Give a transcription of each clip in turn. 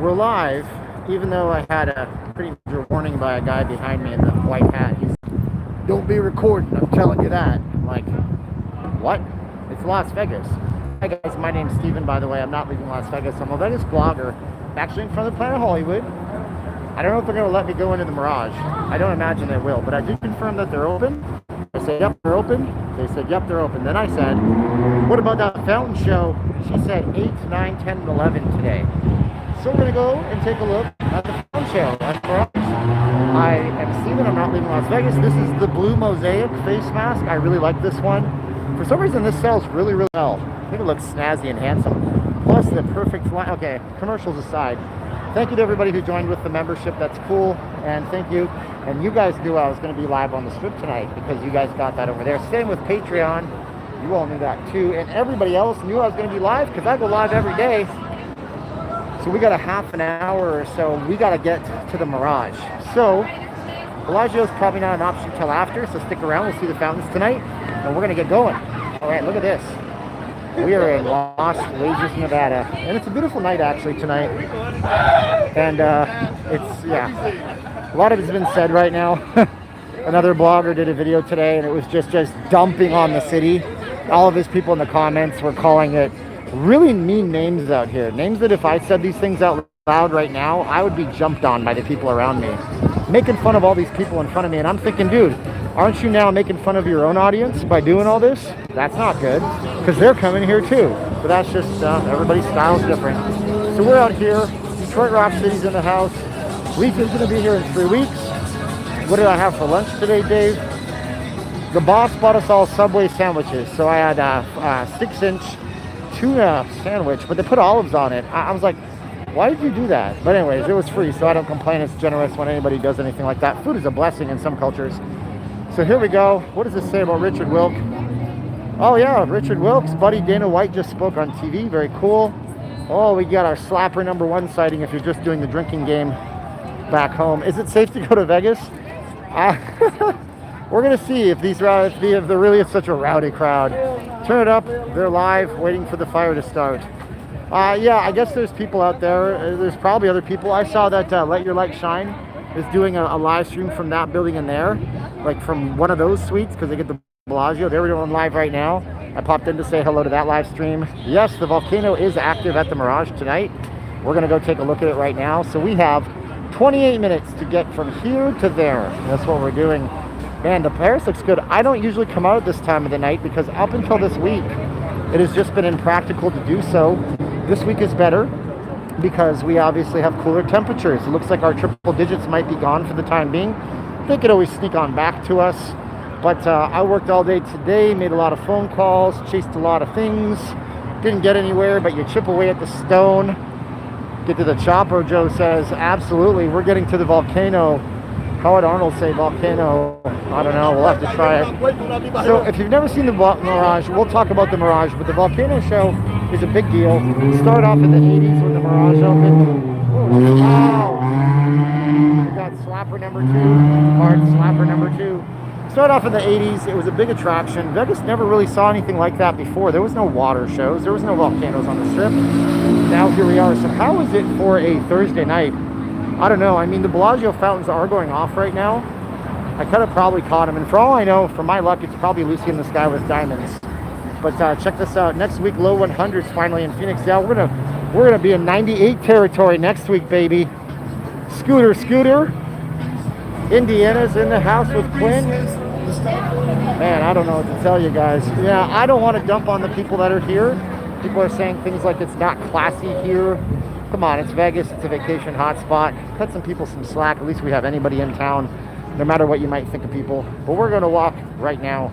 We're live, even though I had a pretty major warning by a guy behind me in the white hat. He's, don't be recording, I'm telling you that. I'm like, what? It's Las Vegas. Hi guys, my name's Steven, by the way. I'm not leaving Las Vegas. I'm a Vegas blogger, actually in front of the Planet Hollywood. I don't know if they're going to let me go into the Mirage. I don't imagine they will, but I did confirm that they're open. I said, yep, they're open. They said, yep, they're open. Then I said, what about that fountain show? She said 8, 9, 10, and 11 today. So we're going to go and take a look at the fountain show at Mirage. I am Steven. I'm not leaving Las Vegas. This is the blue mosaic face mask. I really like this one. For some reason, this sells really, really well. I think it looks snazzy and handsome. Plus the perfect line. Okay, commercials aside. Thank you to everybody who joined with the membership. That's cool. And thank you. And you guys knew I was going to be live on the strip tonight because you guys got that over there. Same with Patreon. You all knew that too. And everybody else knew I was going to be live because I go live every day. So we got a half an hour or so. We got to get to the Mirage. So Bellagio is probably not an option till after. So stick around. We'll see the fountains tonight. And we're going to get going. All right, look at this. We are in Las Vegas, Nevada, and it's a beautiful night actually tonight. And it's, yeah, a lot of it's been said right now. Another blogger did a video today, and it was just dumping on the city. All of his people in the comments were calling it really mean names out here. Names that if I said these things out loud right now, I would be jumped on by the people around me. Making fun of all these people in front of me, and I'm thinking, dude, aren't you now making fun of your own audience by doing all this? That's not good, because they're coming here too. But that's just, everybody's style is different. So we're out here, Detroit Rock City's in the house. Leaf is going to be here in 3 weeks. What did I have for lunch today, Dave? The boss bought us all Subway sandwiches. So I had a 6-inch tuna sandwich, but they put olives on it. I was like, why did you do that? But anyways, it was free, so I don't complain. It's generous when anybody does anything like that. Food is a blessing in some cultures. So here we go. What does this say about Richard Wilk? Oh yeah, Richard Wilk's buddy Dana White just spoke on TV. Very cool. Oh, we got our slapper #1 sighting if you're just doing the drinking game back home. Is it safe to go to Vegas? We're going to see if there really is such a rowdy crowd. Turn it up. They're live, waiting for the fire to start. Yeah, I guess there's people out there. There's probably other people. I saw that Let Your Light Shine is doing a live stream from that building in there, like from one of those suites, because they get the Bellagio. They're doing live right now. I popped in to say hello to that live stream. Yes, the Volcano is active at the Mirage tonight. We're going to go take a look at it right now. So we have 28 minutes to get from here to there. That's what we're doing. Man, the Paris looks good. I don't usually come out at this time of the night because up until this week, it has just been impractical to do so. This week is better because we obviously have cooler temperatures. It looks like our triple digits might be gone for the time being. They could always sneak on back to us. But I worked all day today, made a lot of phone calls, chased a lot of things. Didn't get anywhere, but you chip away at the stone. Get to the chopper, Joe says. Absolutely, we're getting to the Volcano. How would Arnold say Volcano? I don't know, we'll have to try it. So if you've never seen the Mirage, we'll talk about the Mirage, but the Volcano show is a big deal. It started off in the 80s when the Mirage opened. Oh, wow. We got slapper #2, hard slapper #2. Started off in the 80s, it was a big attraction. Vegas never really saw anything like that before. There was no water shows, there was no volcanoes on the strip. Now here we are. So how is it for a Thursday night? I don't know. I mean, the Bellagio fountains are going off right now. I could have probably caught them, and for all I know, for my luck, it's probably Lucy in the Sky with Diamonds. But check this out. Next week, low 100s finally in Phoenix. Yeah, we're gonna be in 98 territory next week, baby. Scooter. Indiana's in the house with Quinn. Man, I don't know what to tell you guys. Yeah, I don't want to dump on the people that are here. People are saying things like it's not classy here. Come on, it's Vegas. It's a vacation hotspot. Cut some people some slack. At least we have anybody in town, no matter what you might think of people. But we're going to walk right now,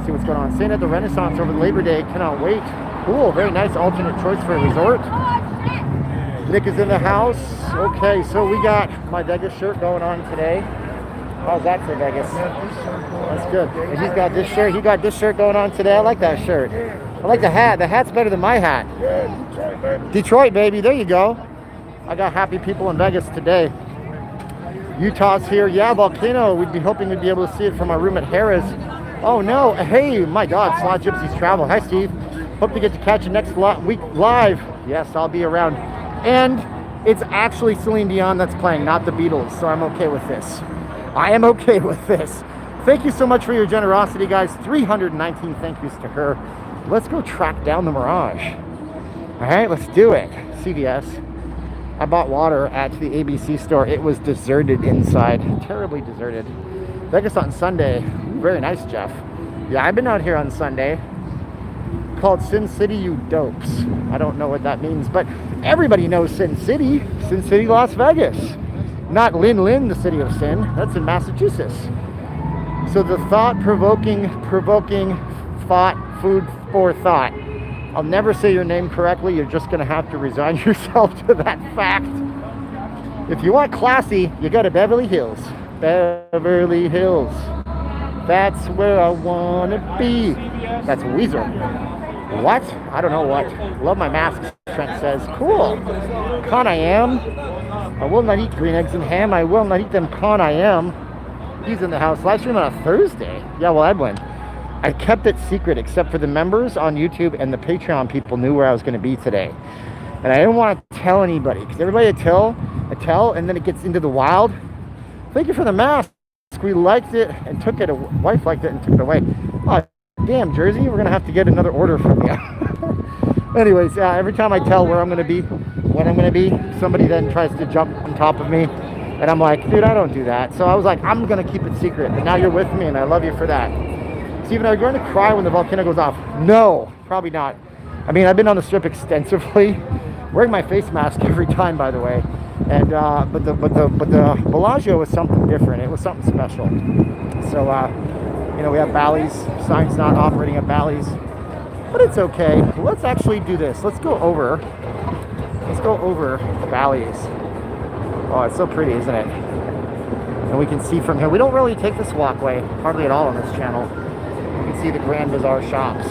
see what's going on. Staying at the Renaissance over Labor Day. Cannot wait. Cool. Very nice alternate choice for a resort. Nick is in the house. Okay, so we got my Vegas shirt going on today. How's that for Vegas? That's good. And he's got this shirt. He got this shirt going on today. I like that shirt. I like the hat. The hat's better than my hat. Detroit, baby. There you go. I got happy people in Vegas today. Utah's here. Yeah, Volcano. We'd be hoping we'd be able to see it from our room at Harrah's. Oh, no. Hey, my God. Slot Gypsies Travel. Hi, Steve. Hope to get to catch you next week live. Yes, I'll be around. And It's actually Celine Dion that's playing, not the Beatles, so I'm okay with this. I am okay with this. Thank you so much for your generosity, guys. 319 thank yous to her. Let's go track down the Mirage. All right, let's do it. CVS. I bought water at the ABC store. It was deserted inside, terribly deserted. Vegas on Sunday. Very nice, Jeff. Yeah, I've been out here on Sunday. Called Sin City, you dopes. I don't know what that means, but everybody knows Sin City. Sin City, Las Vegas. Not Lin, the city of sin. That's in Massachusetts. So the thought-provoking thought, food for thought. I'll never say your name correctly. You're just gonna have to resign yourself to that fact. If you want classy, you go to Beverly Hills. Beverly Hills. That's where I wanna be. That's Weezer. What? I don't know what. Love my mask, Trent says. Cool. Con I am. I will not eat green eggs and ham. I will not eat them. Con I am. He's in the house. Live stream on a Thursday. Yeah, well, Edwin. I kept it secret except for the members on YouTube and the Patreon people knew where I was going to be today. And I didn't want to tell anybody because everybody I tell, and then it gets into the wild. Thank you for the mask. We liked it and took it. A wife liked it and took it away. Oh, damn, Jersey. We're going to have to get another order from you. Anyways, every time I tell where I'm going to be, when I'm going to be, somebody then tries to jump on top of me. And I'm like, dude, I don't do that. So I was like, I'm going to keep it secret. But now you're with me, and I love you for that. Steven, are you going to cry when the volcano goes off? No, probably not. I mean, I've been on the strip extensively, wearing my face mask every time, by the way. And but the Bellagio was something different. It was something special. So you know, we have Bally's. Signs not operating at Bally's, but it's okay. Let's actually do this. Let's go over. Let's go over Bally's. Oh, it's so pretty, isn't it? And we can see from here. We don't really take this walkway hardly at all on this channel. You can see the Grand Bazaar shops.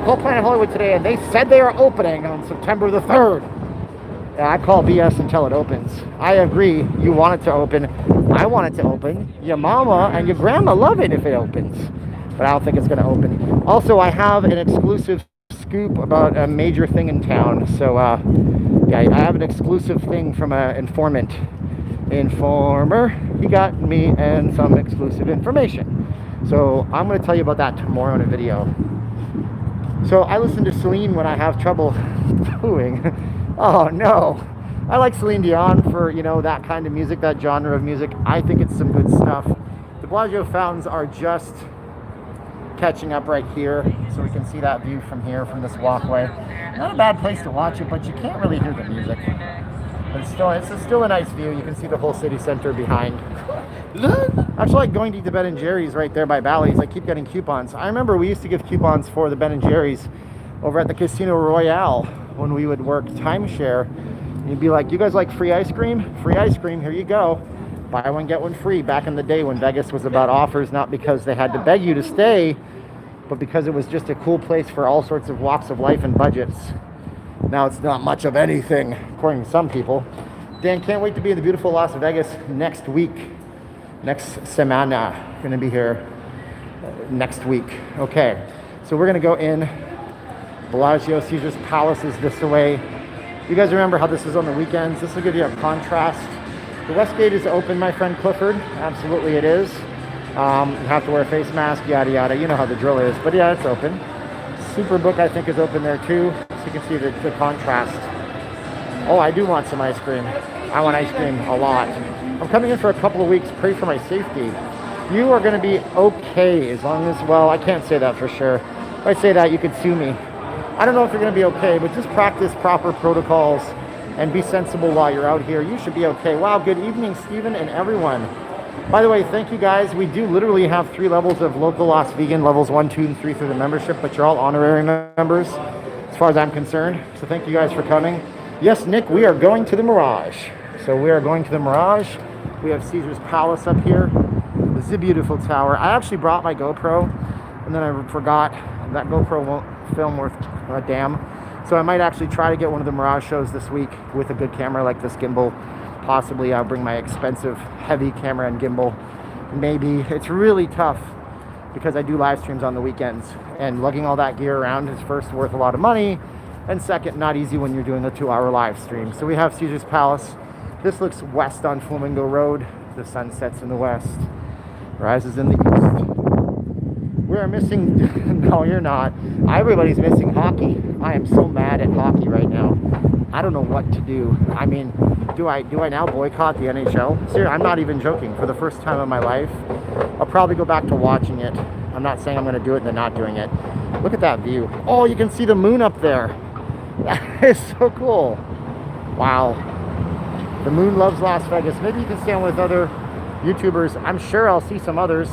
Call Planet Hollywood today, and they said they are opening on September the 3rd. Yeah, I call BS until it opens. I agree. You want it to open. I want it to open. Your mama and your grandma love it if it opens. But I don't think it's going to open. Also, I have an exclusive scoop about a major thing in town. So, yeah, I have an exclusive thing from an informant. Informer. He got me and some exclusive information. So I'm going to tell you about that tomorrow in a video. So I listen to Celine when I have trouble pooing. Oh no. I like Celine Dion for, you know, that kind of music, that genre of music. I think it's some good stuff. The Bellagio fountains are just catching up right here. So we can see that view from here, from this walkway. Not a bad place to watch it, but you can't really hear the music. But it's still a nice view. You can see the whole city center behind. I actually like going to eat the Ben & Jerry's right there by Bally's. I keep getting coupons. I remember we used to give coupons for the Ben & Jerry's over at the Casino Royale when we would work timeshare. You'd be like, you guys like free ice cream? Free ice cream, here you go. Buy one, get one free. Back in the day when Vegas was about offers, not because they had to beg you to stay, but because it was just a cool place for all sorts of walks of life and budgets. Now it's not much of anything, according to some people. Dan, can't wait to be in the beautiful Las Vegas next week. Next semana. Gonna be here next week. Okay, so we're gonna go in. Bellagio, Caesar's Palace is this way. You guys remember how this is on the weekends? This will give you a contrast. The West Gate is open, my friend Clifford. Absolutely it is. You have to wear a face mask, yada yada. You know how the drill is, but yeah, it's open. Superbook, I think, is open there too. So you can see the contrast. Oh, I do want some ice cream. I want ice cream a lot. I'm coming in for a couple of weeks. Pray for my safety. You are going to be okay as long as, well, I can't say that for sure. If I say that, you could sue me. I don't know if you're going to be okay, but just practice proper protocols and be sensible while you're out here. You should be okay. Wow, good evening, Steven and everyone. By the way, thank you guys. We do literally have 3 levels of local Las Vegan, levels 1, 2, and 3 through the membership, but you're all honorary members as far as I'm concerned. So thank you guys for coming. Yes, Nick, we are going to the Mirage. So we are going to the Mirage. We have Caesar's Palace up here. This is a beautiful tower. I actually brought my GoPro, and then I forgot that GoPro won't film worth a damn. So I might actually try to get one of the Mirage shows this week with a good camera like this gimbal. Possibly I'll bring my expensive, heavy camera and gimbal. Maybe. It's really tough because I do live streams on the weekends, and lugging all that gear around is first worth a lot of money, And second, not easy when you're doing a 2-hour live stream. So we have Caesar's Palace. This looks west on Flamingo Road. The sun sets in the west, rises in the east. We're missing, no, you're not. Everybody's missing hockey. I am so mad at hockey right now. I don't know what to do. I mean, do I now boycott the NHL? Seriously, I'm not even joking. For the first time in my life, I'll probably go back to watching it. I'm not saying I'm going to do it and then not doing it. Look at that view. Oh, you can see the moon up there. That is so cool. Wow. The moon loves Las Vegas. Maybe you can stand with other YouTubers. I'm sure I'll see some others.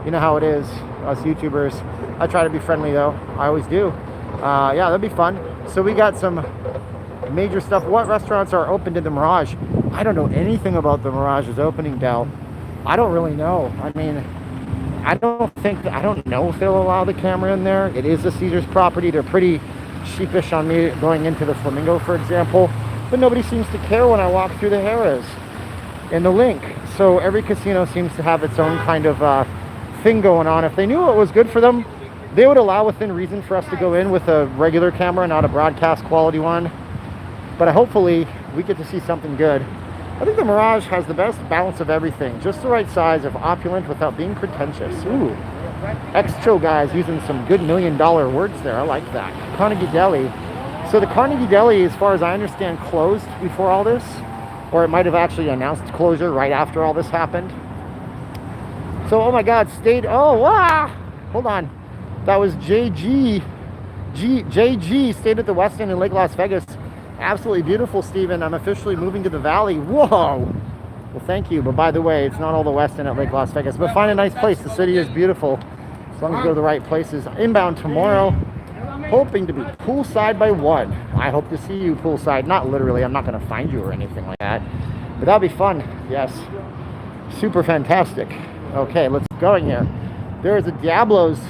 You know how it is, us YouTubers. I try to be friendly though. I always do. Yeah, that'd be fun. So we got some major stuff. What restaurants are open to the Mirage? I don't know anything about the Mirage's opening, Del. I don't really know. I mean, I don't know if they'll allow the camera in there. It is a Caesars property. They're pretty sheepish on me going into the Flamingo, for example. But nobody seems to care when I walk through the Harrah's and the Link. So every casino seems to have its own kind of thing going on. If they knew what was good for them, they would allow within reason for us to go in with a regular camera, not a broadcast quality one. But hopefully we get to see something good. I think the Mirage has the best balance of everything. Just the right size of opulent without being pretentious. Ooh. Extro guys using some good $1 million words there. I like that. Carnegie Deli. So the Carnegie Deli, as far as I understand, closed before all this. Or it might have actually announced closure right after all this happened. So, oh my God, stayed. Oh, wow. Hold on. That was JG stayed at the West End in Lake Las Vegas. Absolutely beautiful, Steven. I'm officially moving to the Valley. Whoa. Well, thank you. But by the way, it's not all the West End at Lake Las Vegas. But find a nice place. The city is beautiful. As long as you go to the right places. Inbound tomorrow. Hoping to be poolside by 1. I hope to see you poolside. Not literally. I'm not going to find you or anything like that. But that'll be fun. Yes. Super fantastic. Okay, let's go in here. There's a Diablo's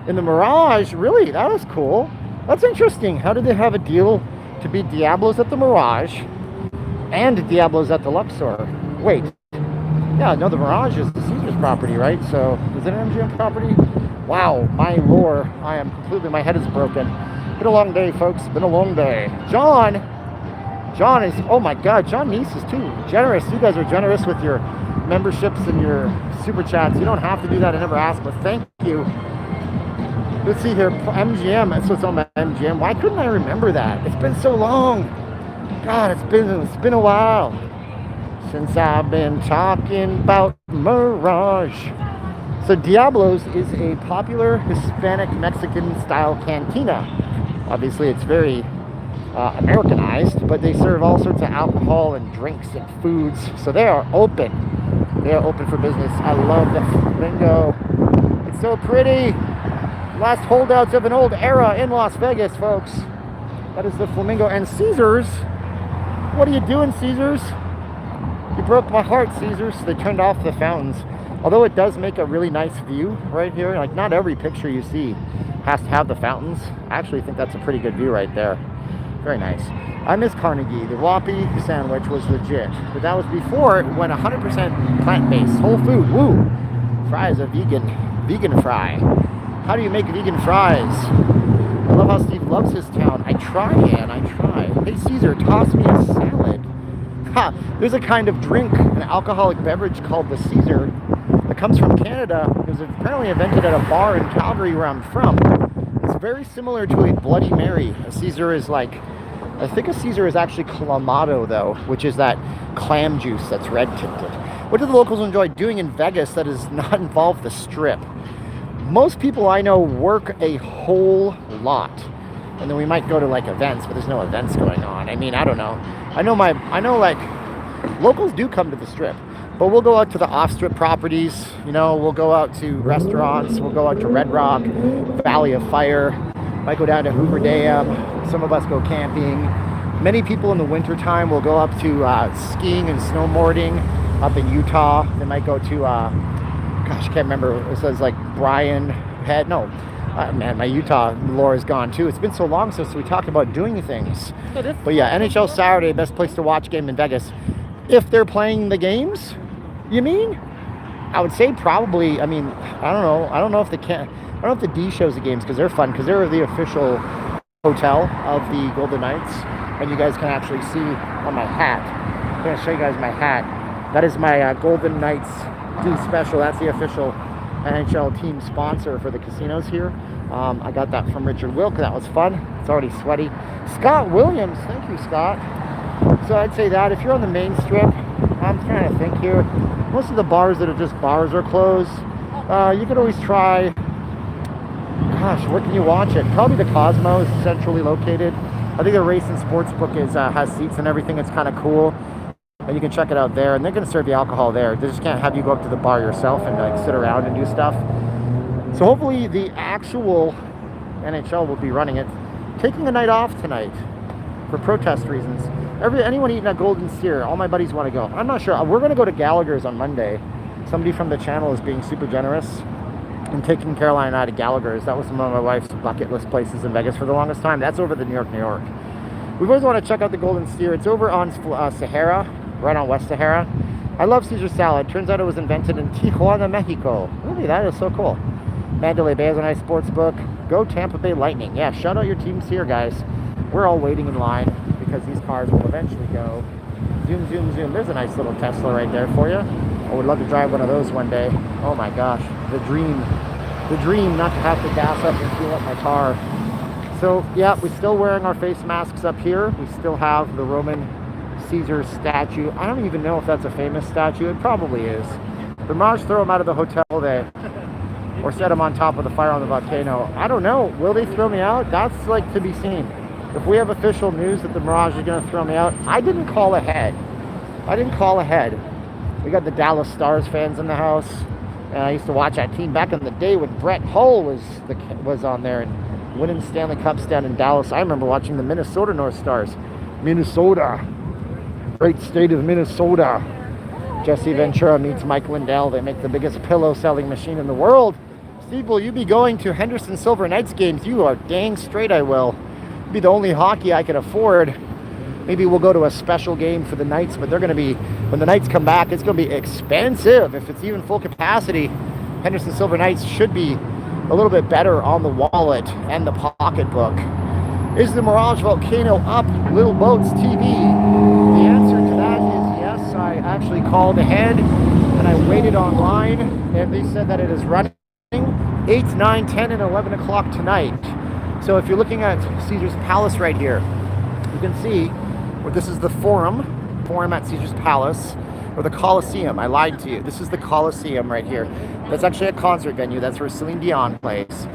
in the Mirage. Really? That was cool. That's interesting. How did they have a deal to be Diablo's at the Mirage and Diablo's at the Luxor? Wait. Yeah, no, the Mirage is the Caesars property, right? So, is it an MGM property? Wow, my lore. I am completely, my head is broken. Been a long day, folks. Been a long day. John is, oh my God, John Neese is too generous. You guys are generous with your memberships and your super chats. You don't have to do that. I never asked, but thank you. Let's see here. MGM. That's what's on my MGM. Why couldn't I remember that? It's been so long. God, it's been a while since I've been talking about Mirage. So Diablo's is a popular Hispanic Mexican style cantina. Obviously it's very Americanized, but they serve all sorts of alcohol and drinks and foods. So they are open. They are open for business. I love the Flamingo. It's so pretty. Last holdouts of an old era in Las Vegas, folks. That is the Flamingo. And Caesars. What are you doing, Caesars? You broke my heart, Caesars. They turned off the fountains. Although it does make a really nice view right here. Like, not every picture you see has to have the fountains. I actually think that's a pretty good view right there. Very nice. I miss Carnegie. The Whoppy sandwich was legit. But that was before it went 100% plant-based. Whole food. Woo! Fries are vegan. Vegan fry. How do you make vegan fries? I love how Steve loves his town. I try, Ann. I try. Hey, Caesar, toss me a salad. Ha! There's a kind of drink, an alcoholic beverage called the Caesar. It comes from Canada. It was apparently invented at a bar in Calgary where I'm from. It's very similar to a Bloody Mary. A Caesar is like, I think a Caesar is actually Clamato though, which is that clam juice that's red tinted. What do the locals enjoy doing in Vegas that does not involve the Strip? Most people I know work a whole lot. And then we might go to like events, but there's no events going on. I mean, I don't know. I know like locals do come to the Strip. But we'll go out to the off-strip properties, you know, we'll go out to restaurants, we'll go out to Red Rock, Valley of Fire, might go down to Hoover Dam, some of us go camping. Many people in the wintertime will go up to skiing and snowboarding up in Utah. They might go to, gosh, I can't remember, it says like Brian Head, no, man, my Utah lore is gone too. It's been so long since we talked about doing things. But yeah, NHL Saturday, best place to watch game in Vegas. If they're playing the games, you mean? I would say probably, I mean, I don't know if the D shows the games because they're fun, because they're the official Hotel of the Golden Knights, and you guys can actually see on my hat. I'm going to show you guys my hat. That is my Golden Knights D Special. That's the official NHL team sponsor for the casinos here. I got that from Richard Wilk. That was fun. It's already sweaty. Scott Williams, thank you, Scott. So I'd say that if you're on the main strip, I'm trying to think here. Most of the bars that are just bars are closed. You could always try. Gosh, where can you watch it? Probably the Cosmo is centrally located. I think the Race and Sportsbook has seats and everything. It's kind of cool. And you can check it out there. And they're going to serve you alcohol there. They just can't have you go up to the bar yourself and like sit around and do stuff. So hopefully the actual NHL will be running it. Taking a night off tonight for protest reasons. Anyone eating at Golden Steer, all my buddies want to go. I'm not sure. We're going to go to Gallagher's on Monday. Somebody from the channel is being super generous and taking Caroline and I to Gallagher's. That was one of my wife's bucket list places in Vegas for the longest time. That's over the New York. We've always wanted to check out the Golden Steer. It's over on Sahara, right on West Sahara. I love Caesar salad. Turns out it was invented in Tijuana, Mexico. Really, that is so cool. Mandalay Bay is a nice sports book. Go Tampa Bay Lightning. Yeah, shout out your teams here, guys. We're all waiting in line because these cars will eventually go. Zoom, zoom, zoom. There's a nice little Tesla right there for you. I would love to drive one of those one day. Oh my gosh, the dream. The dream not to have to gas up and fuel up my car. So yeah, we're still wearing our face masks up here. We still have the Roman Caesar statue. I don't even know if that's a famous statue. It probably is. The Mirage throw him out of the hotel there, or set him on top of the fire on the volcano. I don't know. Will they throw me out? That's like to be seen. If we have official news that the Mirage is going to throw me out, I didn't call ahead. We got the Dallas Stars fans in the house. And I used to watch that team back in the day when Brett Hull was on there and winning Stanley Cups down in Dallas. I remember watching the Minnesota North Stars. Minnesota. Great state of Minnesota. Jesse Ventura meets Mike Lindell. They make the biggest pillow selling machine in the world. Steve, will you be going to Henderson Silver Knights games? You are dang straight I will. It'll be the only hockey I can afford. Maybe we'll go to a special game for the Knights, but they're going to be, when the Knights come back, it's going to be expensive. If it's even full capacity, Henderson Silver Knights should be a little bit better on the wallet and the pocketbook. Is the Mirage Volcano up? Little Boats TV. The answer to that is yes. I actually called ahead and I waited online and they said that it is running 8, 9, 10, and 11 o'clock tonight. So if you're looking at Caesar's Palace right here, you can see where this is the Forum at Caesar's Palace, or the Coliseum. I lied to you. This is the Coliseum right here. That's actually a concert venue. That's where Celine Dion plays.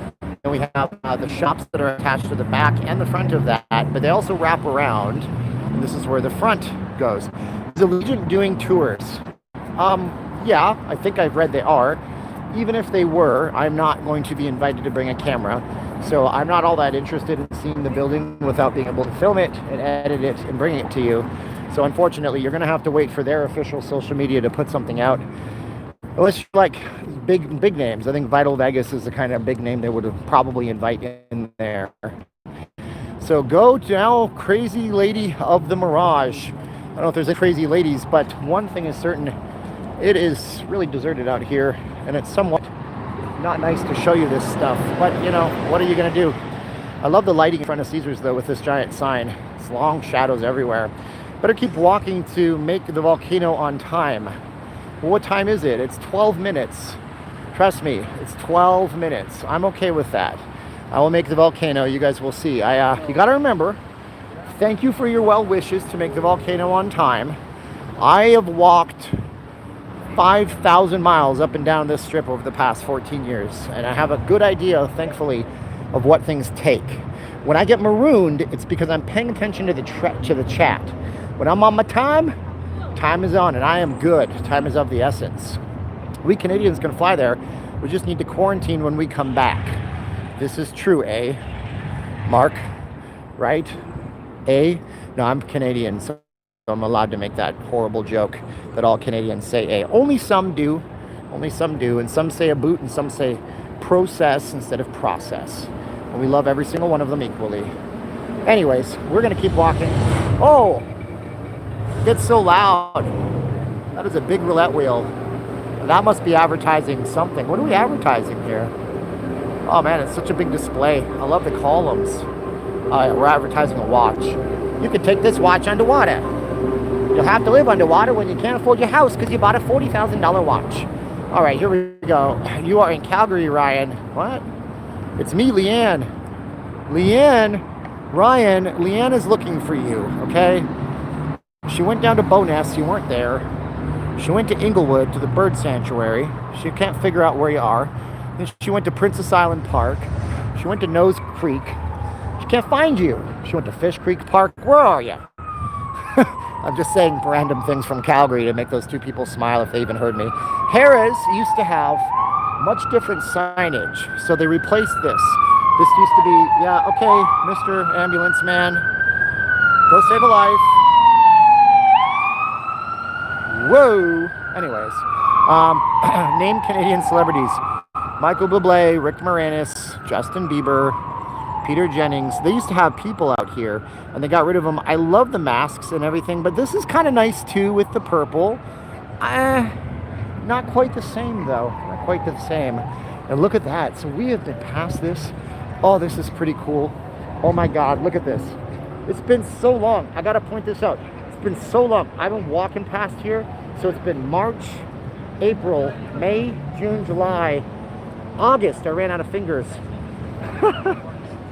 And we have the shops that are attached to the back and the front of that, but they also wrap around. And this is where the front goes. Is Allegiant doing tours? Yeah, I think I've read they are. Even if they were, I'm not going to be invited to bring a camera. So I'm not all that interested in seeing the building without being able to film it and edit it and bring it to you. So unfortunately, you're going to have to wait for their official social media to put something out. Unless you like big names. I think Vital Vegas is the kind of big name they would have probably invite in there. So go now, crazy lady of the Mirage. I don't know if there's any crazy ladies, but one thing is certain. It is really deserted out here, and it's somewhat not nice to show you this stuff, but you know, what are you going to do? I love the lighting in front of Caesars though with this giant sign. It's long shadows everywhere. Better keep walking to make the volcano on time. Well, what time is it? It's 12 minutes. Trust me, it's 12 minutes. I'm okay with that. I will make the volcano. You guys will see. You got to remember, thank you for your well wishes to make the volcano on time. I have walked 5,000 miles up and down this strip over the past 14 years, and I have a good idea, thankfully, of what things take. When I get marooned, it's because I'm paying attention to the chat. When I'm on my time is on, and I am good. Time is of the essence. We Canadians can fly there. We just need to quarantine when we come back. This is true, eh? Mark, right? Eh? No, I'm Canadian, so I'm allowed to make that horrible joke that all Canadians say, eh. Only some do. Only some do. And some say a boot and some say process instead of process. And we love every single one of them equally. Anyways, we're going to keep walking. Oh! It's so loud. That is a big roulette wheel. That must be advertising something. What are we advertising here? Oh man, it's such a big display. I love the columns. We're advertising a watch. You can take this watch underwater. You'll have to live underwater when you can't afford your house because you bought a $40,000 watch. All right, here we go. You are in Calgary, Ryan. What? It's me, Leanne. Ryan, Leanne is looking for you, okay? She went down to Bowness. You weren't there. She went to Inglewood, to the bird sanctuary. She can't figure out where you are. Then she went to Princess Island Park. She went to Nose Creek. She can't find you. She went to Fish Creek Park. Where are you? I'm just saying random things from Calgary to make those two people smile if they even heard me. Harrah's used to have much different signage, so they replaced this. This used to be, yeah, okay, Mr. Ambulance Man, go save a life. Whoa. Anyways, name Canadian celebrities. Michael Bublé, Rick Moranis, Justin Bieber, Peter Jennings. They used to have people out here, and they got rid of them. I love the masks and everything, but this is kind of nice too with the purple. Not quite the same though. Not quite the same. And look at that. So we have been past this. Oh, this is pretty cool. Oh my God, look at this. It's been so long. I gotta point this out. It's been so long. I've been walking past here. So it's been March, April, May, June, July, August. I ran out of fingers.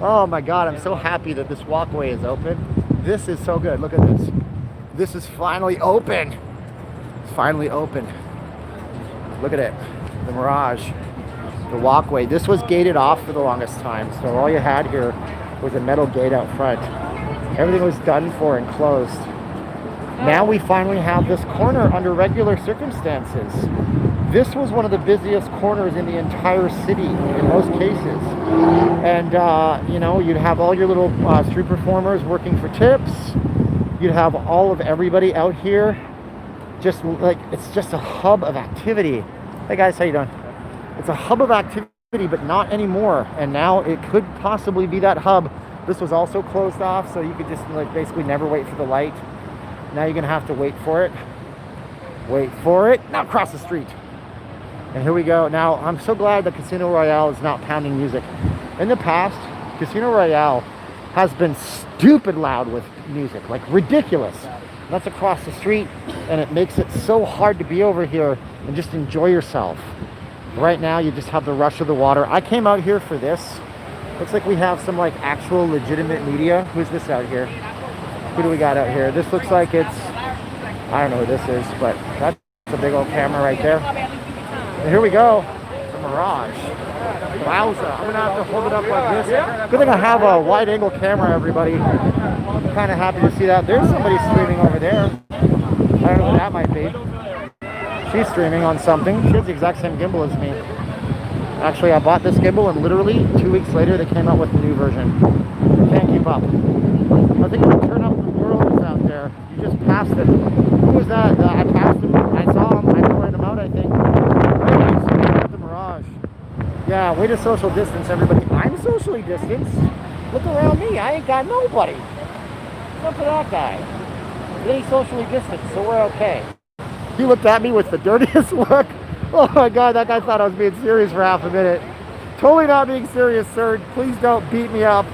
Oh my God, I'm so happy that this walkway is open. This is so good. Look at this. This is finally open. It's finally open. Look at it. The Mirage. The walkway. This was gated off for the longest time. So all you had here was a metal gate out front. Everything was done for and closed. Now we finally have this corner under regular circumstances. This was one of the busiest corners in the entire city in most cases. And, you know, you'd have all your little street performers working for tips. You'd have all of everybody out here. Just like, it's just a hub of activity. Hey guys, how you doing? It's a hub of activity, but not anymore. And now it could possibly be that hub. This was also closed off, so you could just like basically never wait for the light. Now you're gonna have to wait for it. Wait for it. Now cross the street. And here we go. Now, I'm so glad that Casino Royale is not pounding music. In the past, Casino Royale has been stupid loud with music, like ridiculous. That's across the street, and it makes it so hard to be over here and just enjoy yourself. Right now, you just have the rush of the water. I came out here for this. Looks like we have some like actual legitimate media. Who's this out here? Who do we got out here? This looks like it's, I don't know who this is, but that's a big old camera right there. And here we go, the Mirage. Wowza, I'm gonna have to hold it up like this. Good thing I have a wide angle camera, everybody. I'm kind of happy to see that. There's somebody streaming over there. I don't know what that might be. She's streaming on something. She has the exact same gimbal as me. Actually, I bought this gimbal and literally 2 weeks later they came out with a new version. Can't keep up. I think I'll turn up the worlds out there. You just passed him. Who was that? I passed him. I saw him. I pointed him out, I think. Right, the Mirage. Yeah, way to social distance, everybody. I'm socially distanced. Look around me. I ain't got nobody. Except for that guy. Really socially distanced, so we're okay. He looked at me with the dirtiest look. Oh my God, that guy thought I was being serious for half a minute. Totally not being serious, sir. Please don't beat me up.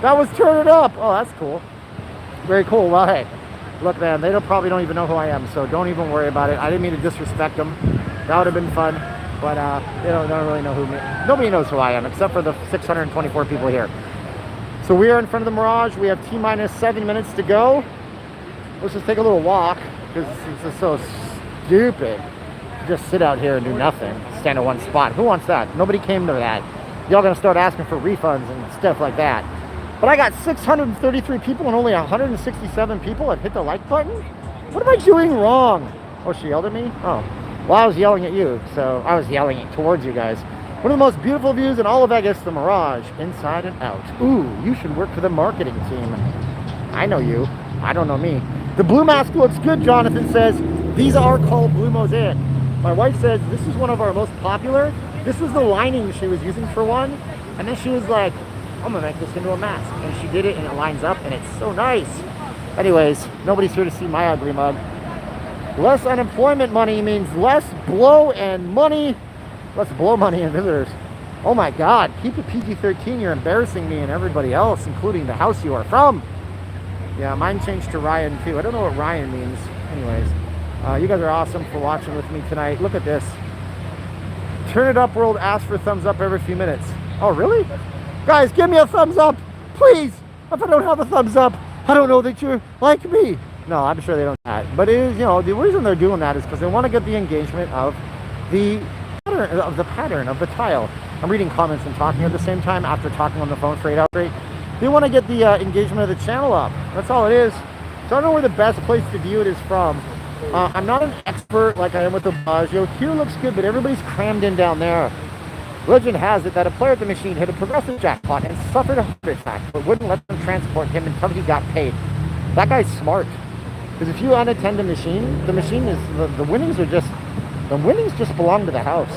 That was Turn It Up. Oh, that's cool. Very cool. Well, hey, look, man, they probably don't even know who I am, so don't even worry about it. I didn't mean to disrespect them. That would have been fun, but they don't really know who me. Nobody knows who I am except for the 624 people here. So we are in front of the Mirage. We have T-minus 7 minutes to go. Let's just take a little walk because it's just so stupid. Just sit out here and do nothing. Stand in one spot. Who wants that? Nobody came to that. Y'all gonna start asking for refunds and stuff like that. But I got 633 people and only 167 people have hit the like button? What am I doing wrong? Oh, she yelled at me? Oh. Well, I was yelling at you, so I was yelling towards you guys. One of the most beautiful views in all of Vegas, the Mirage, inside and out. Ooh, you should work for the marketing team. I know you. I don't know me. The blue mask looks good, Jonathan says. These are called blue mosaic. My wife says this is one of our most popular. This was the lining she was using for one. And then she was like, I'm gonna make this into a mask. And she did it and it lines up and it's so nice. Anyways, nobody's here to see my ugly mug. Less unemployment money means less blow and money. Less blow money and visitors. Oh my God, keep it PG-13. You're embarrassing me and everybody else, including the house you are from. Yeah, mine changed to Ryan too. I don't know what Ryan means. Anyways, you guys are awesome for watching with me tonight. Look at this. Turn It Up World asks for thumbs up every few minutes. Oh, really? Guys, give me a thumbs up, please. If I don't have a thumbs up, I don't know that you're like me. No, I'm sure they don't do that. But it is, you know, the reason they're doing that is because they want to get the engagement of the pattern of the tile. I'm reading comments and talking at the same time after talking on the phone for 8 hours straight. They want to get the engagement of the channel up. That's all it is. So I don't know where the best place to view it is from. I'm not an expert like I am with the Bellagio. Here looks good, but everybody's crammed in down there. Legend has it that a player at the machine hit a progressive jackpot and suffered a heart attack, but wouldn't let them transport him until he got paid. That guy's smart. Because if you unattend the machine is, the winnings just belong to the house.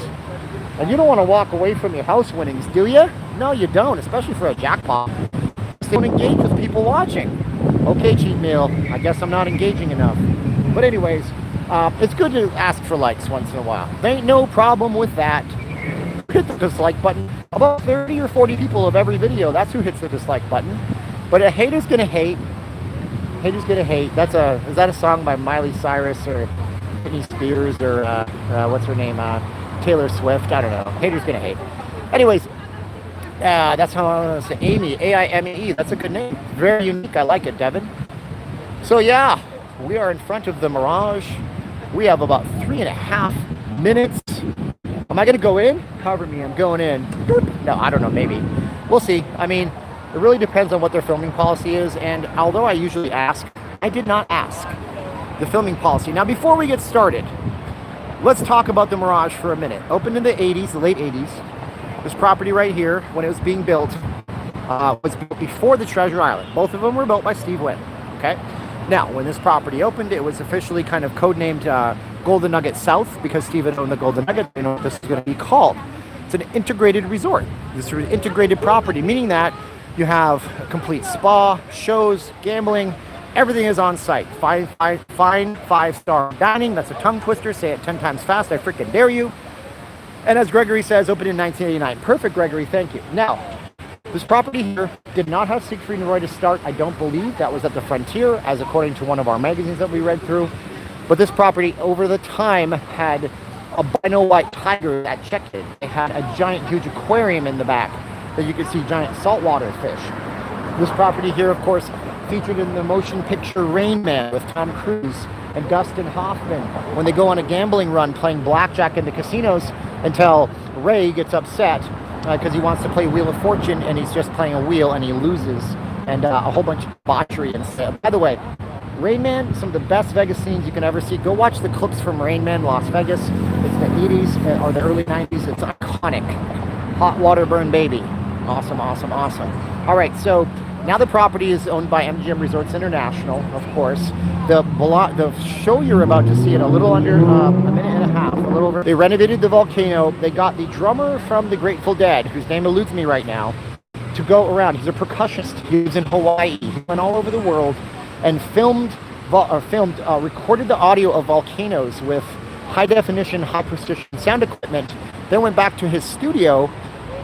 And you don't want to walk away from your house winnings, do you? No, you don't, especially for a jackpot. They don't engage with people watching. Okay, cheat meal. I guess I'm not engaging enough. But anyways, it's good to ask for likes once in a while. There ain't no problem with that. Hit the dislike button. About 30 or 40 people of every video, that's who hits the dislike button. But a hater's gonna hate. Hater's gonna hate. Is that a song by Miley Cyrus or Britney Spears or what's her name? Taylor Swift? I don't know. Hater's gonna hate. Anyways, that's how I want to say Amy. A-I-M-E. That's a good name. Very unique. I like it, Devin. So yeah, we are in front of the Mirage. We have about 3.5 minutes. Am I going to go in? Cover me, I'm going in. No, I don't know, maybe. We'll see. I mean, it really depends on what their filming policy is, and although I usually ask, I did not ask the filming policy. Now, before we get started, let's talk about the Mirage for a minute. Opened in the 80s, the late 80s. This property right here, when it was being built, was built before the Treasure Island. Both of them were built by Steve Wynn, okay? Now, when this property opened, it was officially kind of codenamed Golden Nugget South because Steven owned the Golden Nugget. They know what this is going to be called. It's an integrated resort. It's an integrated property, meaning that you have a complete spa, shows, gambling, everything is on site. Fine 5-star dining. That's a tongue twister. Say it 10 times fast. I freaking dare you. And as Gregory says, opened in 1989. Perfect, Gregory. Thank you. Now, this property here did not have Siegfried and Roy to start. I don't believe that was at the Frontier, as according to one of our magazines that we read through. But this property, over the time, had a albino white tiger that checked it. It had a giant, huge aquarium in the back that you could see giant saltwater fish. This property here, of course, featured in the motion picture Rain Man with Tom Cruise and Dustin Hoffman when they go on a gambling run playing blackjack in the casinos until Ray gets upset because he wants to play Wheel of Fortune and he's just playing a wheel and he loses, and a whole bunch of debauchery and stuff. By the way, Rain Man, some of the best Vegas scenes you can ever see. Go watch the clips from Rain Man Las Vegas. It's the 80s or the early 90s. It's iconic. Hot water burn baby. Awesome, awesome, awesome. All right, so now the property is owned by MGM Resorts International, of course. The show you're about to see in a little under a minute and a half, a little over. They renovated the Volcano. They got the drummer from the Grateful Dead, whose name eludes me right now, to go around. He's a percussionist. He was in Hawaii. He went all over the world and recorded the audio of volcanoes with high definition, high precision sound equipment. Then went back to his studio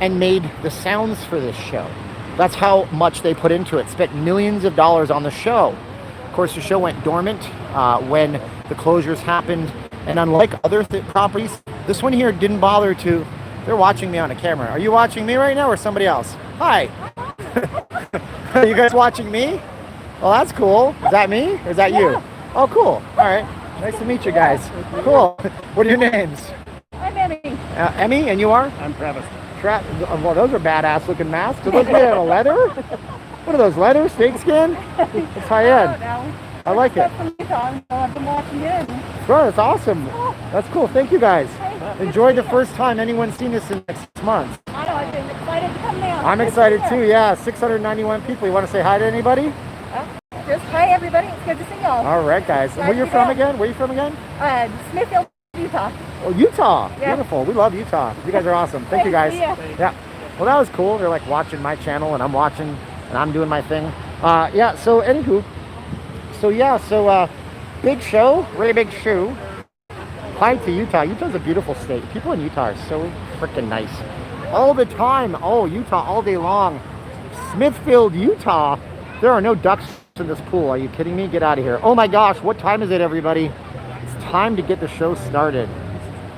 and made the sounds for this show. That's how much they put into it. Spent millions of dollars on the show. Of course, the show went dormant when the closures happened. And unlike other properties, this one here didn't bother to. They're watching me on a camera. Are you watching me right now or somebody else? Hi. Are you guys watching me? Well, that's cool. Is that me or is that you? Yeah. Oh, cool. All right. Nice to meet you guys. Cool. What are your names? I'm Emmy. Emmy, and you are? I'm Travis. Well, those are badass looking masks. Are those made out of leather? What are those, leather? Snakeskin? It's high end. I like it. I've been watching it. Sure, that's awesome. That's cool. Thank you guys. Enjoy the first time anyone's seen this in the next 6 months. I know, I've been excited to come down. I'm excited too, yeah. 691 people. You want to say hi to anybody? Just hi, everybody. It's good to see y'all. All right, guys. And where you from again? Where are you from again? Smithfield, Utah. Oh, Utah. Yeah. Beautiful. We love Utah. You guys are awesome. Thank you, guys. Yeah. Well, that was cool. They're like watching my channel and I'm watching and I'm doing my thing. Yeah, so anywho. So big show, really big show. Hi to Utah. Utah's a beautiful state. People in Utah are so freaking nice. all the time. Oh, Utah all day long. Smithfield, Utah. There are no ducks in this pool. Are you kidding me? Get out of here. Oh my gosh, what time is it, everybody? It's time to get the show started.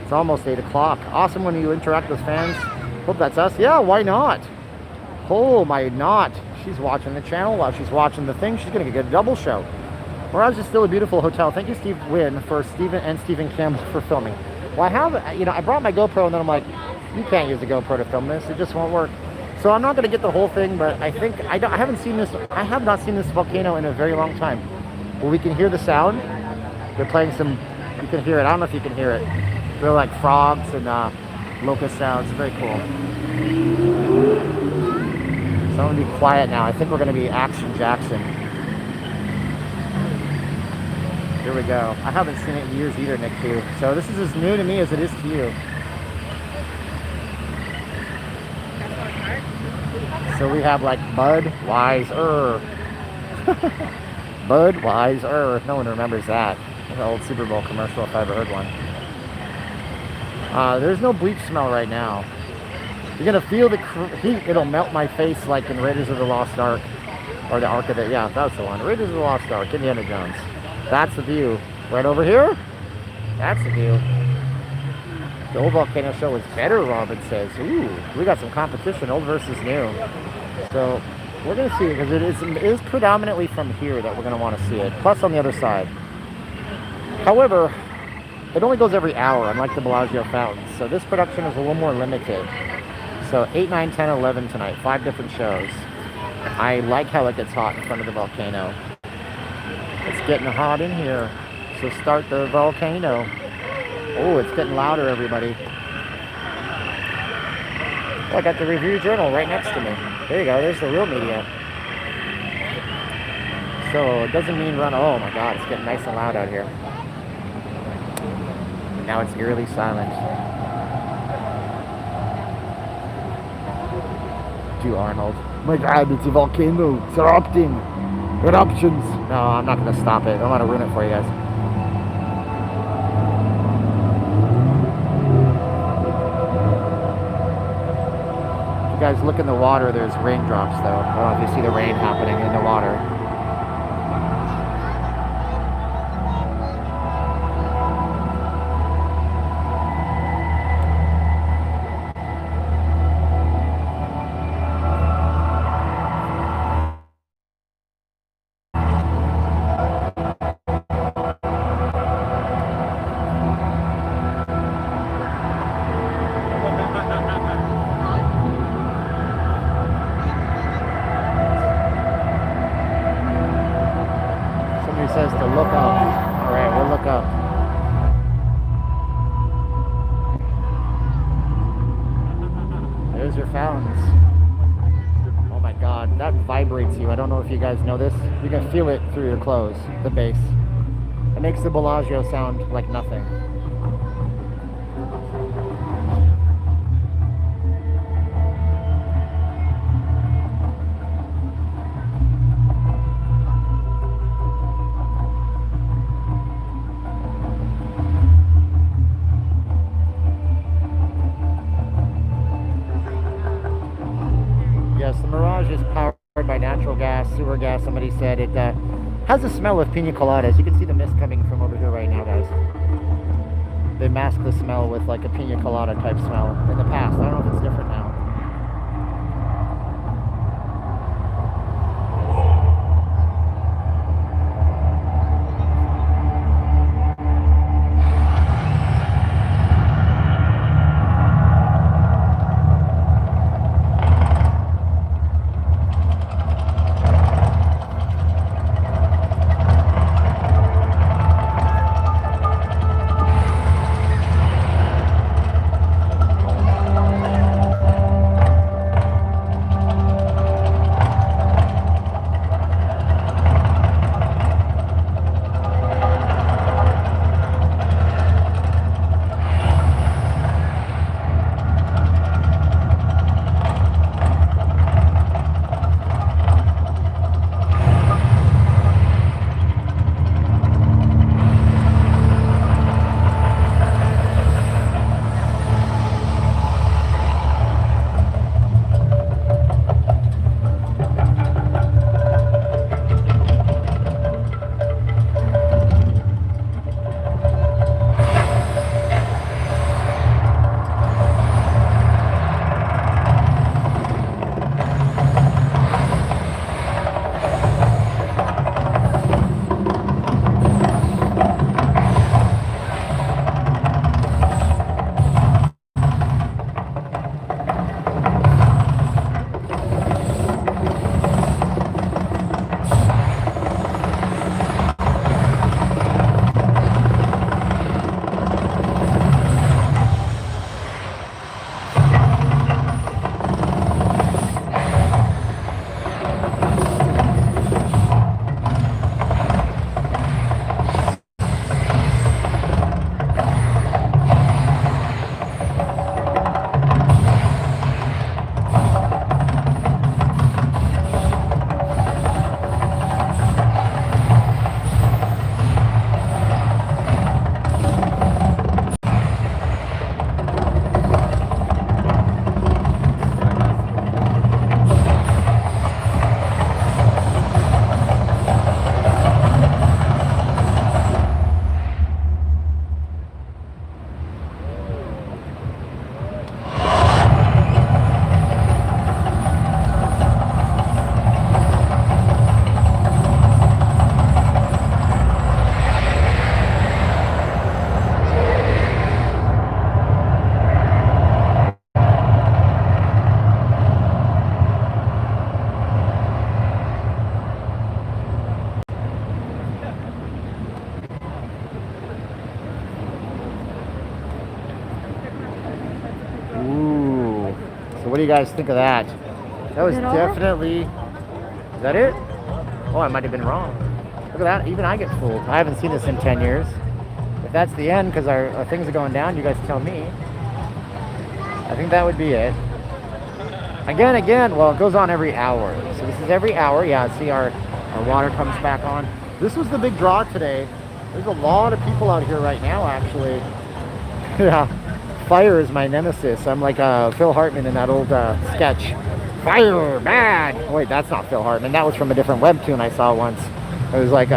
It's almost 8 o'clock. Awesome when you interact with fans. Hope that's us. Yeah, why not? Oh my not. She's watching the channel while she's watching the thing. She's going to get a double show. Mirage is still a beautiful hotel. Thank you, Steve Wynn, for Steven and Stephen Campbell for filming. Well, I have, I brought my GoPro and then I'm like, you can't use the GoPro to film this. It just won't work. So I'm not going to get the whole thing, but I think, I have not seen this volcano in a very long time. Well, we can hear the sound. They're playing some, you can hear it. I don't know if you can hear it. They're like frogs and locust sounds. Very cool. So I'm going to be quiet now. I think we're going to be Action Jackson. Here we go. I haven't seen it in years either, Nick, too. So this is as new to me as it is to you. So we have like Budweiser. Budweiser. No one remembers that. An old Super Bowl commercial if I ever heard one. There's no bleach smell right now. You're gonna feel the heat. It'll melt my face like in Raiders of the Lost Ark. Or the Ark of the, yeah, that's the one. Raiders of the Lost Ark, Indiana Jones. That's the view. Right over here? That's the view. The old volcano show was better, Robin says. Ooh, we got some competition, old versus new. So we're going to see it because it is predominantly from here that we're going to want to see it. Plus on the other side. However, it only goes every hour, unlike the Bellagio fountains. So this production is a little more limited. So 8, 9, 10, 11 tonight. 5 different shows. I like how it gets hot in front of the volcano. It's getting hot in here. So start the volcano. Oh, it's getting louder, everybody. Oh, I got the review journal right next to me. There you go, there's the real media. So it doesn't mean run. Oh my God, it's getting nice and loud out here. And now it's eerily silent. To Arnold. My God, it's a volcano. It's erupting. Eruptions. No, I'm not going to stop it. I don't want to ruin it for you guys. Guys, look in the water. There's raindrops, though. I don't know if you see the rain happening in the water. Says to look up. All right, we'll look up. There's your fountains. Oh my God, that vibrates you. I don't know if you guys know this. You can feel it through your clothes, the bass. It makes the Bellagio sound like nothing. Yes, the Mirage is powered by natural gas, sewer gas. Somebody said it has a smell of pina coladas. You can see the mist coming from over here right now, guys. They mask the smell with like a pina colada type smell in the past. I don't know if it's different now. What do you guys think of that? That was definitely... Is that it? Oh, I might have been wrong. Look at that. Even I get fooled. I haven't seen this in 10 years. If that's the end, because our things are going down, you guys tell me. I think that would be it. Again. Well, it goes on every hour. So this is every hour. Yeah, see our water comes back on. This was the big draw today. There's a lot of people out here right now, actually. Yeah. Fire is my nemesis. I'm like Phil Hartman in that old sketch. Fire, bad. Oh, wait, that's not Phil Hartman. That was from a different webtoon I saw once. It was like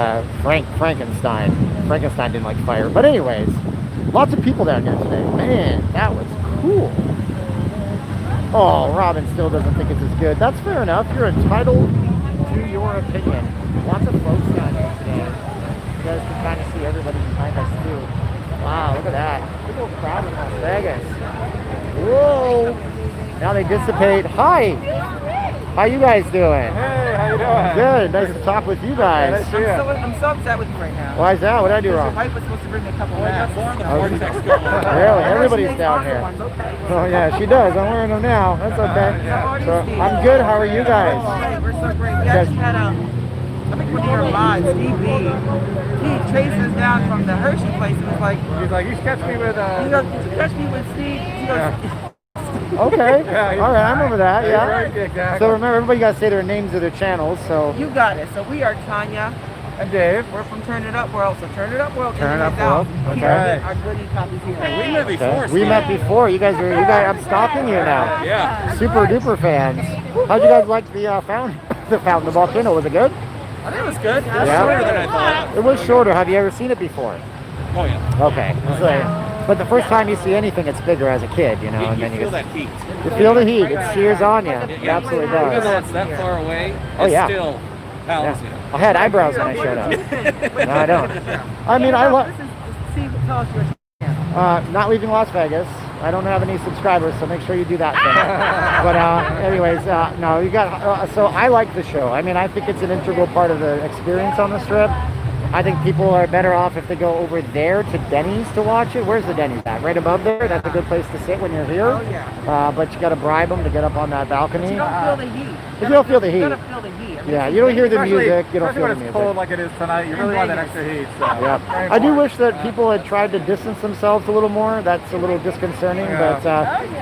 Frankenstein. Frankenstein didn't like fire. But anyways, lots of people down here today. Man, that was cool. Oh, Robin still doesn't think it's as good. That's fair enough. You're entitled to your opinion. Lots of folks down here today. You guys can kind of see everybody behind us too. Wow, look at that. Big old crowd in Las Vegas. Whoa. Now they dissipate. Hi. How you guys doing? Hey, how you doing? Good. Nice to talk with you guys. I'm so upset with you right now. Why is that? What did I do wrong? Your wife was supposed to bring me a couple masks. Really? Everybody's down here. Oh yeah, she does. I'm wearing them now. That's okay. So I'm good. How are you guys? We're so great. We actually had I think one of your mods, Steve, he chased us down from the Hershey place and was like, he's like, you should catch me with he goes, you catch me with Steve. He goes, okay. Yeah, all right, I remember that. Yeah. Right, exactly. So remember, everybody got to say their names of their channels. So you got it. So we are Tanya and Dave. We're from Turn It Up World. So Turn It Up World. Turn It Up World. Okay. Our goodie copies here. We met before. We met before. You guys, I'm stalking you now. Yeah. Super duper fans. How'd you guys like the fountain? The volcano, was it good? I think it was good. It was Yeah. shorter than I thought. It was shorter. Have you ever seen it before? Oh yeah. Okay. But the first time you see anything, it's bigger as a kid, you know. You and then feel that heat. You feel the heat. It shears on you. It absolutely Even though does. it's that far away, it Oh, yeah. still pounds you. I had eyebrows when I showed up. No, I don't. I mean, Tell us your not leaving Las Vegas. I don't have any subscribers, so make sure you do that thing. But anyways, no, you got. So I like the show. I mean, I think it's an integral part of the experience on the strip. I think people are better off if they go over there to Denny's to watch it. Where's the Denny's at? Right above there? That's a good place to sit when you're here. Oh, yeah. But you got to bribe them to get up on that balcony. You don't feel the heat. You don't feel the heat. You gotta feel the heat. I mean, Yeah, you don't hear the music. You don't Especially feel the when it's music. cold like it is tonight, you really want that extra heat. So. Yeah, I do wish that people had tried to distance themselves a little more. That's a little disconcerting, but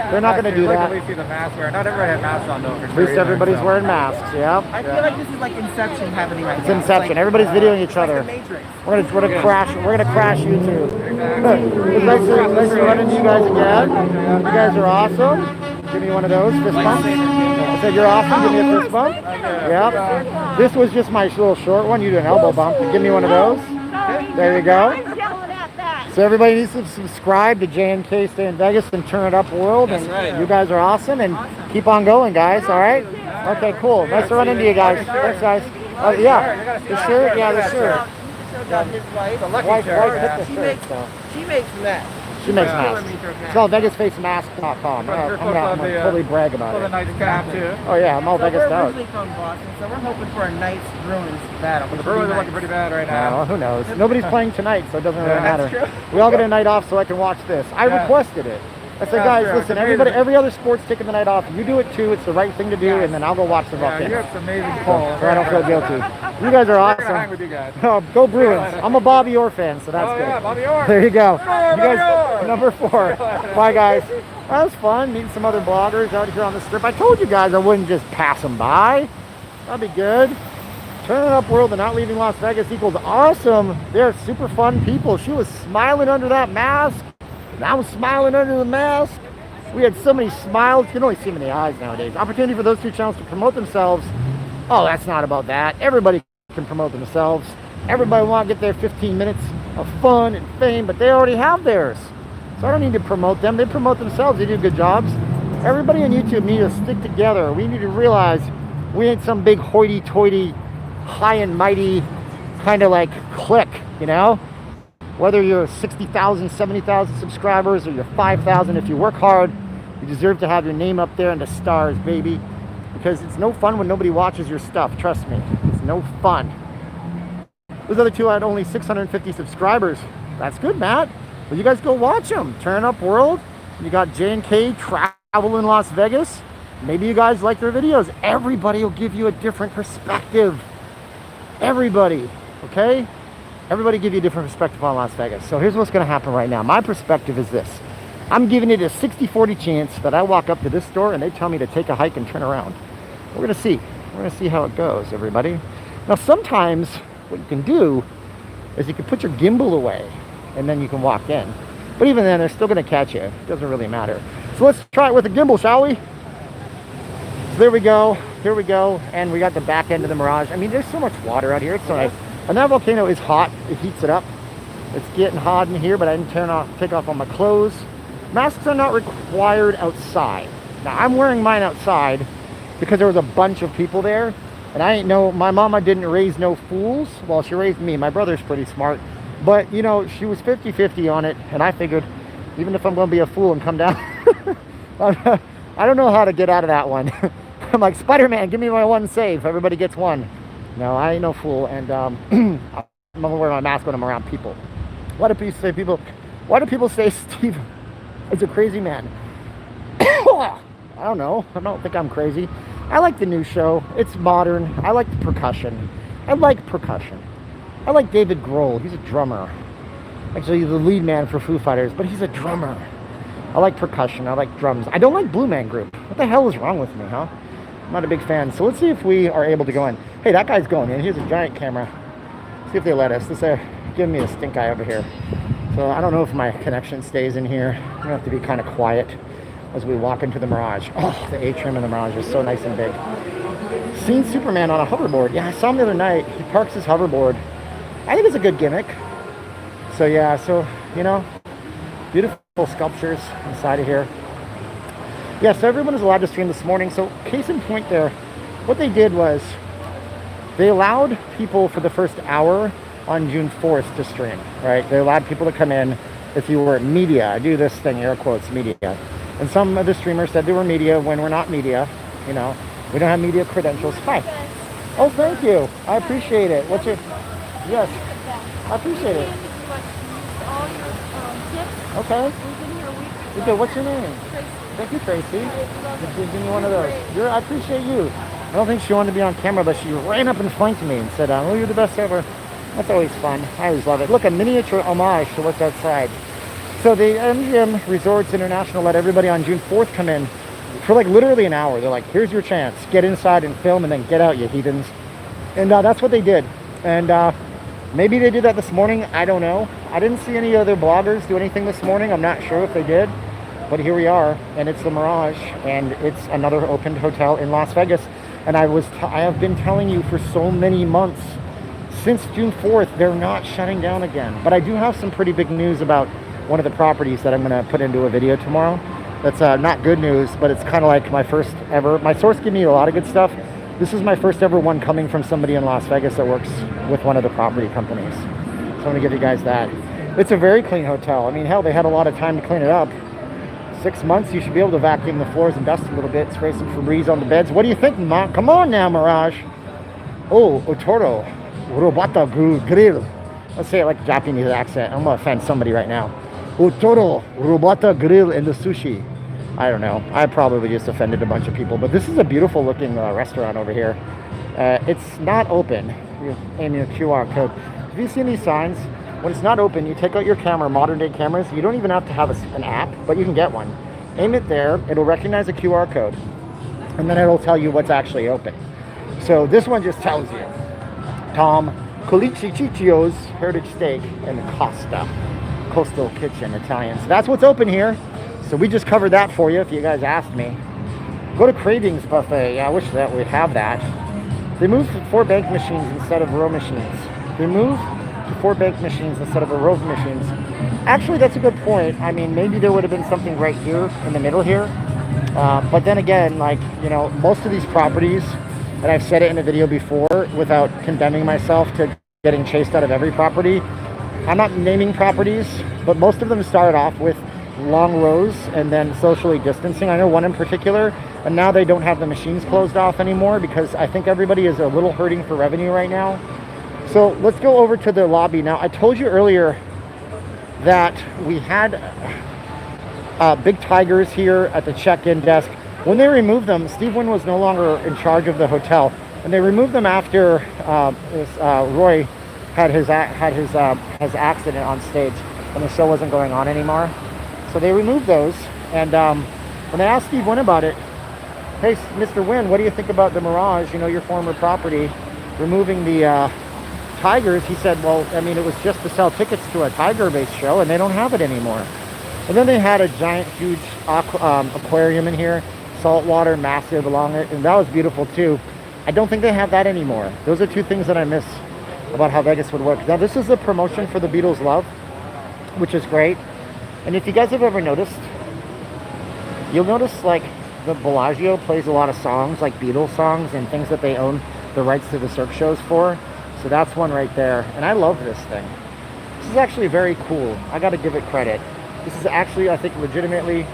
they're not going to do Like that. at least see the mask wear. Not everybody had masks on though. For At least everybody's wearing masks. Yeah, I feel like this is like Inception happening right it's now. Inception. Everybody's videoing each Like other. the Matrix. We're gonna crash. We're gonna crash YouTube. It's nice to run into you guys again. You guys are awesome. Give me one of those fist bumps. I said you're awesome. Give me a fist bump. Yep. This was just my little short one. You do an elbow bump. Give me one of those. There you go. So everybody needs to subscribe to J&K Stay in Vegas and Turn It Up World. And you guys are awesome. And keep on going, guys. All right. Okay. Cool. Nice to run into you guys. Thanks, guys. Yeah. The shirt. Yeah, the shirt. Got his wife. Wife picked the shirt. So. She makes masks. She makes masks. It's called VegasFaceMask.com. I'm gonna fully brag about For the it. nice cap too. Oh yeah, I'm all So Vegas we're out. originally from Boston, so we're hoping for a nice Bruins battle. The Bruins are looking pretty bad right now. Well, who knows? Nobody's playing tonight, so it doesn't really That's matter. true. We all get a night off so I can watch this. I requested it. I said, Yeah, guys, sure. listen, It's amazing. every other sport's taking the night off. You do it too. It's the right thing to do, and then I'll go watch the Yeah, you Volcano. have some amazing polls. So I don't feel guilty. You guys are We're gonna hang awesome. with you guys. Oh, go Bruins. I'm a Bobby Orr fan, so that's Oh good. yeah, Bobby Orr. There you go. Bobby You guys, Orr. number 4. Bye, guys. That was fun, meeting some other bloggers out here on the strip. I told you guys I wouldn't just pass them by. That'd be good. Turn It Up World and not leaving Las Vegas equals awesome. They're super fun people. She was smiling under that mask. And I was smiling under the mask. We had so many smiles. You can only see them in the eyes nowadays. Opportunity for those two channels to promote themselves. Oh, that's not about that. Everybody can promote themselves. Everybody want to get their 15 minutes of fun and fame, but they already have theirs. So I don't need to promote them. They promote themselves. They do good jobs. Everybody on YouTube need to stick together. We need to realize we ain't some big hoity-toity, high and mighty kind of like clique, you know? Whether you're 60,000, 70,000 subscribers or you're 5,000, if you work hard, you deserve to have your name up there in the stars, baby. Because it's no fun when nobody watches your stuff. Trust me. It's no fun. Those other two had only 650 subscribers. That's good, Matt. Well, you guys go watch them. Turn Up World. You got J&K Travel in Las Vegas. maybe you guys like their videos. Everybody will give you a different perspective. Everybody, okay? Everybody give you a different perspective on Las Vegas. So here's what's going to happen right now. My perspective is this. I'm giving it a 60-40 chance that I walk up to this store and they tell me to take a hike and turn around. We're going to see. We're going to see how it goes, everybody. Now, sometimes what you can do is you can put your gimbal away and then you can walk in. But even then, they're still going to catch you. It doesn't really matter. So let's try it with a gimbal, shall we? So there we go. Here we go. And we got the back end of the Mirage. I mean, there's so much water out here. It's so nice. And that volcano is hot. It heats it up. It's getting hot in here, but I didn't take off all my clothes. Masks are not required outside. Now, I'm wearing mine outside because there was a bunch of people there. And I ain't know, my mama didn't raise no fools. Well, she raised me. My brother's pretty smart. But, you know, she was 50-50 on it. And I figured, even if I'm going to be a fool and come down, I don't know how to get out of that one. I'm like, Spider-Man, give me my one save. Everybody gets one. No, I ain't no fool. And I'm going to wear my mask when I'm around people. Why do people say Steve is a crazy man? I don't know. I don't think I'm crazy. I like the new show. It's modern. I like the percussion. I like percussion. I like David Grohl. He's a drummer. Actually, he's the lead man for Foo Fighters, but he's a drummer. I like percussion. I like drums. I don't like Blue Man Group. What the hell is wrong with me, huh? I'm not a big fan. So let's see if we are able to go in. Hey, that guy's going in. Here's a giant camera. See if they let us. They're giving me a stink eye over here. So I don't know if my connection stays in here. I'm gonna have to be kind of quiet as we walk into the Mirage. Oh, the Atrium and the Mirage is so nice and big. Seen Superman on a hoverboard. Yeah, I saw him the other night. He parks his hoverboard. I think it's a good gimmick. So yeah, so, you know, beautiful sculptures inside of here. Yeah, so everyone is allowed to stream this morning. So case in point there, what they did was they allowed people for the first hour on June 4th to stream, right? They allowed people to come in if you were media. I do this thing, air quotes, media. And some of the streamers said they were media when we're not media. You know, we don't have media credentials. Hi. Oh, thank you. I appreciate it. What's your... Yes. I appreciate it. Okay. Okay, what's your name? Thank you, Tracy. Give me one of those. I appreciate you. I don't think she wanted to be on camera, but she ran up and flanked me and said, oh, you're the best ever. That's always fun. I always love it. Look, a miniature homage to what's outside. So the MGM Resorts International let everybody on June 4th come in for like literally an hour. They're like, here's your chance. Get inside and film and then get out, you heathens. And that's what they did. And maybe they did that this morning. I don't know. I didn't see any other bloggers do anything this morning. I'm not sure if they did. But here we are. And it's the Mirage. And it's another opened hotel in Las Vegas. And I have been telling you for so many months, since June 4th, they're not shutting down again. But I do have some pretty big news about one of the properties that I'm going to put into a video tomorrow. That's not good news, but it's kind of like my first ever. My source gave me a lot of good stuff. This is my first ever one coming from somebody in Las Vegas that works with one of the property companies. So I'm going to give you guys that. It's a very clean hotel. I mean, hell, they had a lot of time to clean it up. 6 months, you should be able to vacuum the floors and dust a little bit, spray some Febreze on the beds. What do you think, Ma? Come on now, Mirage. Oh, Otoro. Robata grill. Let's say it like a Japanese accent. I'm gonna offend somebody right now. Otoro robata grill and the sushi. I don't know. I probably just offended a bunch of people, but this is a beautiful looking restaurant over here. It's not open. You aim your QR code. Have you seen these signs? When it's not open, you take out your camera, modern day cameras. You don't even have to have an app, but you can get one. Aim it there. It'll recognize a QR code, and then it'll tell you what's actually open. So this one just tells you. Tom Coliciccio's Heritage Steak and Costa Coastal Kitchen Italian. So that's what's open here. So we just covered that for you if you guys asked me. Go to Cravings Buffet. Yeah, I wish that we'd have that. They moved to 4 bank machines instead of row machines. They moved to 4 bank machines instead of a row of machines. Actually, that's a good point. I mean, maybe there would have been something right here in the middle here. But then again, like, you know, most of these properties, and I've said it in a video before without condemning myself to getting chased out of every property. I'm not naming properties, but most of them started off with long rows and then socially distancing. I know one in particular, and now they don't have the machines closed off anymore because I think everybody is a little hurting for revenue right now. So let's go over to the lobby. Now, I told you earlier that we had big tigers here at the check-in desk. When they removed them, Steve Wynn was no longer in charge of the hotel, and they removed them after Roy had his accident on stage, and the show wasn't going on anymore. So they removed those, and when they asked Steve Wynn about it, hey, Mr. Wynn, what do you think about the Mirage, you know, your former property, removing the Tigers? He said, well, I mean, it was just to sell tickets to a Tiger-based show, and they don't have it anymore. And then they had a giant, huge aquarium in here, saltwater, massive along it, and that was beautiful too. I don't think they have that anymore. Those are two things that I miss about how Vegas would work. Now, this is the promotion for the Beatles Love, which is great. And if you guys have ever noticed, you'll notice like the Bellagio plays a lot of songs, like Beatles songs and things that they own the rights to the Cirque shows for. So that's one right there. And I love this thing. This is actually very cool. I got to give it credit. This is actually, I think, legitimately,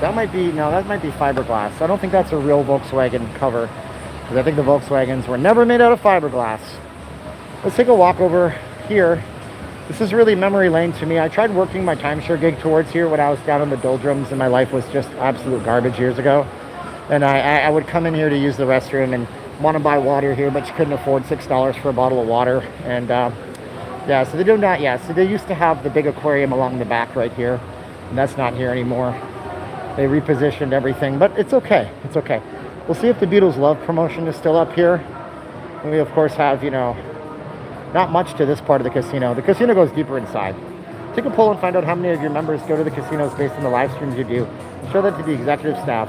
that might be fiberglass. I don't think that's a real Volkswagen cover, because I think the Volkswagens were never made out of fiberglass. Let's take a walk over here. This is really memory lane to me. I tried working my timeshare gig towards here when I was down in the doldrums and my life was just absolute garbage years ago. And I would come in here to use the restroom and want to buy water here, but you couldn't afford $6 for a bottle of water. And yeah, so they do not, yeah, so they used to have the big aquarium along the back right here, and that's not here anymore. They repositioned everything, but it's okay, it's okay. We'll see if the Beatles Love promotion is still up here. And we, of course, have, you know, not much to this part of the casino. The casino goes deeper inside. Take a poll and find out how many of your members go to the casinos based on the live streams you do. Show that to the executive staff.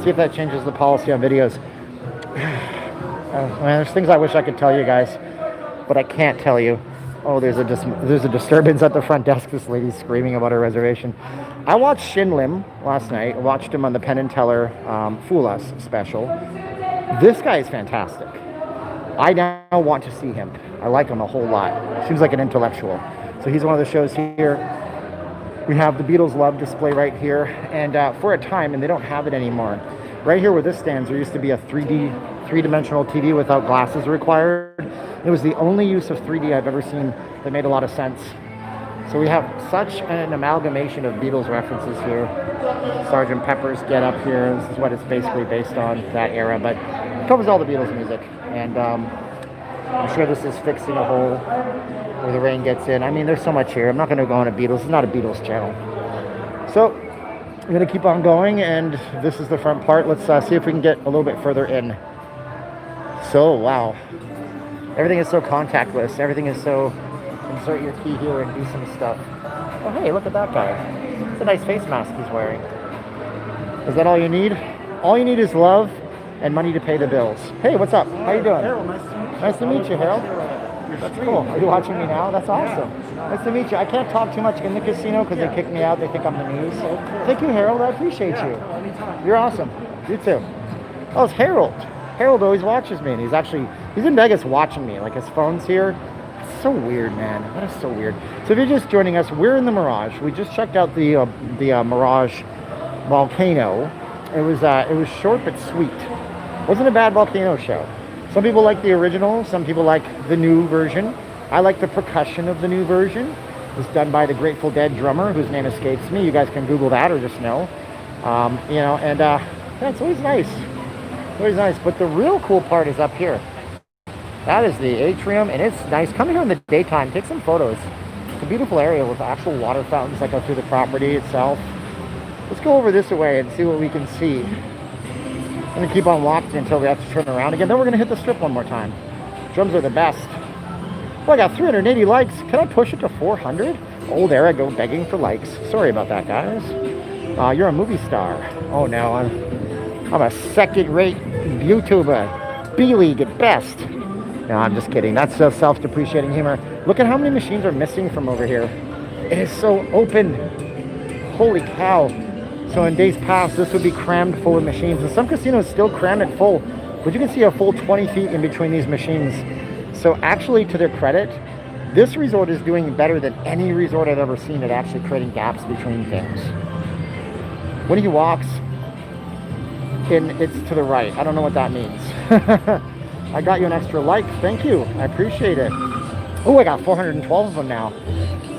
See if that changes the policy on videos. Man, there's things I wish I could tell you guys, but I can't tell you. Oh, there's a disturbance at the front desk. This lady's screaming about her reservation. I watched Shin Lim last night. I watched him on the Penn and Teller Fool Us special. This guy is fantastic. I now want to see him. I like him a whole lot. Seems like an intellectual. So he's one of the shows here. We have the Beatles Love display right here. And for a time, and they don't have it anymore, right here where this stands, there used to be a three-dimensional TV without glasses required. It was the only use of 3D I've ever seen that made a lot of sense. So we have such an amalgamation of Beatles references here. Sgt. Pepper's Get Up here. This is what it's basically based on, that era, but it covers all the Beatles music. And I'm sure this is fixing a hole where the rain gets in. I mean, there's so much here. I'm not going to go on a Beatles. It's not a Beatles channel. So I'm going to keep on going, and this is the front part. Let's see if we can get a little bit further in. So, wow. Everything is so contactless. Everything is so, insert your key here and do some stuff. Oh, hey, look at that guy. It's a nice face mask he's wearing. Is that all you need? All you need is love and money to pay the bills. Hey, what's up? How you doing? Harold, nice to meet you, Harold. That's cool. Are you watching me now? That's awesome. Nice to meet you. I can't talk too much in the casino because they kick me out. They think I'm the news. Thank you, Harold. I appreciate you. You're awesome. You too. Oh, it's Harold. Harold always watches me, and he's in Vegas watching me. Like, his phone's here. It's so weird, man. That is so weird. So if you're just joining us, we're in the Mirage. We just checked out the Mirage Volcano. It was short but sweet. Wasn't a bad Volcano show. Some people like the original. Some people like the new version. I like the percussion of the new version. It was done by the Grateful Dead drummer, whose name escapes me. You guys can Google that or just know. You know, and yeah, it's always nice. Always nice. But the real cool part is up here. That is the Atrium, and it's nice. Come here in the daytime. Take some photos. It's a beautiful area with actual water fountains that go through the property itself. Let's go over this way and see what we can see. I'm going to keep on walking until we have to turn around again. Then we're going to hit the strip one more time. Drums are the best. Oh, I got 380 likes. Can I push it to 400? Old era, go begging for likes. Sorry about that, guys. You're a movie star. Oh, no. I'm a second-rate YouTuber. B-League at best. No, I'm just kidding. That's self-depreciating humor. Look at how many machines are missing from over here. It is so open. Holy cow. So in days past, this would be crammed full of machines. And some casinos still cram it full. But you can see a full 20 feet in between these machines. So actually, to their credit, this resort is doing better than any resort I've ever seen at actually creating gaps between things. When he walks, it's to the right. I don't know what that means. I got you an extra like. Thank you. I appreciate it. Oh, I got 412 of them now.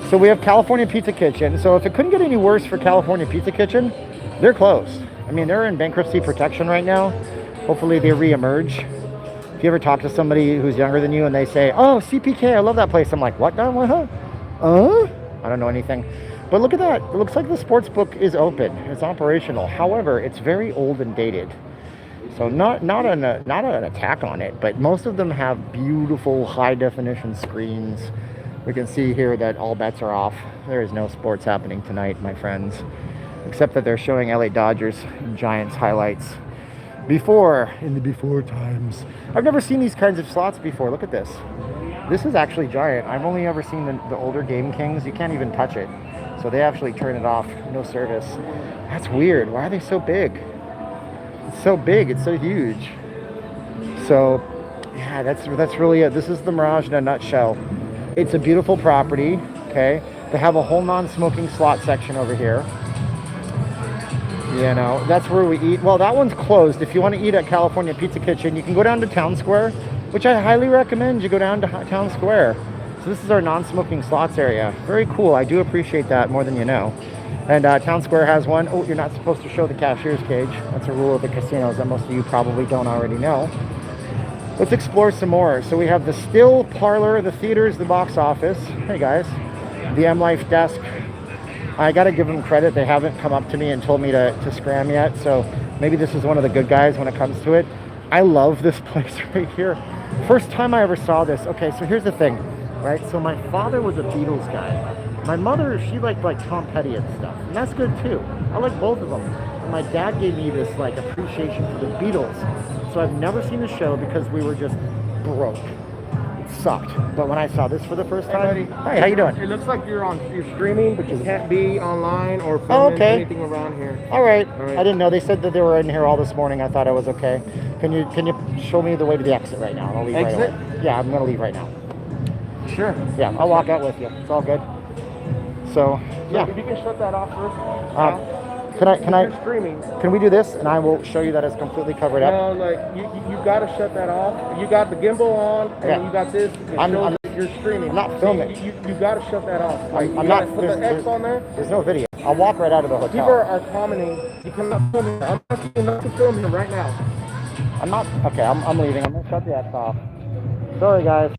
So we have California Pizza Kitchen. So if it couldn't get any worse for California Pizza Kitchen, they're closed. I mean, they're in bankruptcy protection right now. Hopefully they reemerge. If you ever talk to somebody who's younger than you and they say, oh, CPK, I love that place. I'm like, what now? What, huh? I don't know anything. But look at that. It looks like the sports book is open. It's operational. However, it's very old and dated. So not an attack on it, but most of them have beautiful high definition screens. We can see here that all bets are off. There is no sports happening tonight, my friends, except that they're showing LA Dodgers and Giants highlights. In the before times. I've never seen these kinds of slots before. Look at this. This is actually giant. I've only ever seen the older Game Kings. You can't even touch it. So they actually turn it off. No service. That's weird. Why are they so big? It's so big. It's so huge. So, yeah, that's really it. This is the Mirage in a nutshell. It's a beautiful property, okay? They have a whole non-smoking slot section over here. You know, that's where we eat. Well, that one's closed. If you want to eat at California Pizza Kitchen, you can go down to Town Square, which I highly recommend you go down to Town Square. So this is our non-smoking slots area. Very cool. I do appreciate that more than you know. And Town Square has one. Oh, you're not supposed to show the cashier's cage. That's a rule of the casinos that most of you probably don't already know. Let's explore some more. So we have the still parlor, the theaters, the box office. Hey guys, the M Life desk. I gotta give them credit. They haven't come up to me and told me to scram yet. So maybe this is one of the good guys when it comes to it. I love this place right here. First time I ever saw this. Okay, so here's the thing, right? So my father was a Beatles guy. My mother, she liked Tom Petty and stuff, and that's good too. I like both of them. And my dad gave me this appreciation for the Beatles. So I've never seen the show because we were just broke. It sucked. But when I saw this for the first time, hey, how you doing? It looks like you're streaming, but you can't be online or filming anything around here. All right. I didn't know. They said that they were in here all this morning. I thought I was okay. Can you show me the way to the exit right now? I'll leave right away. Yeah, I'm gonna leave right now. Sure. Yeah, I'll walk out with you. It's all good. So yeah. If you can shut that off first. Can I? You're streaming. Can we do this, and I will show you that it's completely covered up? No, you got to shut that off. You got the gimbal on, and you got this. You're streaming. I'm not filming. You got to shut that off. I'm not. Put the X on there. There's no video. I'll walk right out of the hotel. People are commenting. You cannot film here. I'm asking you not to film here right now. I'm not. Okay, I'm leaving. I'm gonna shut the X off. Sorry, guys.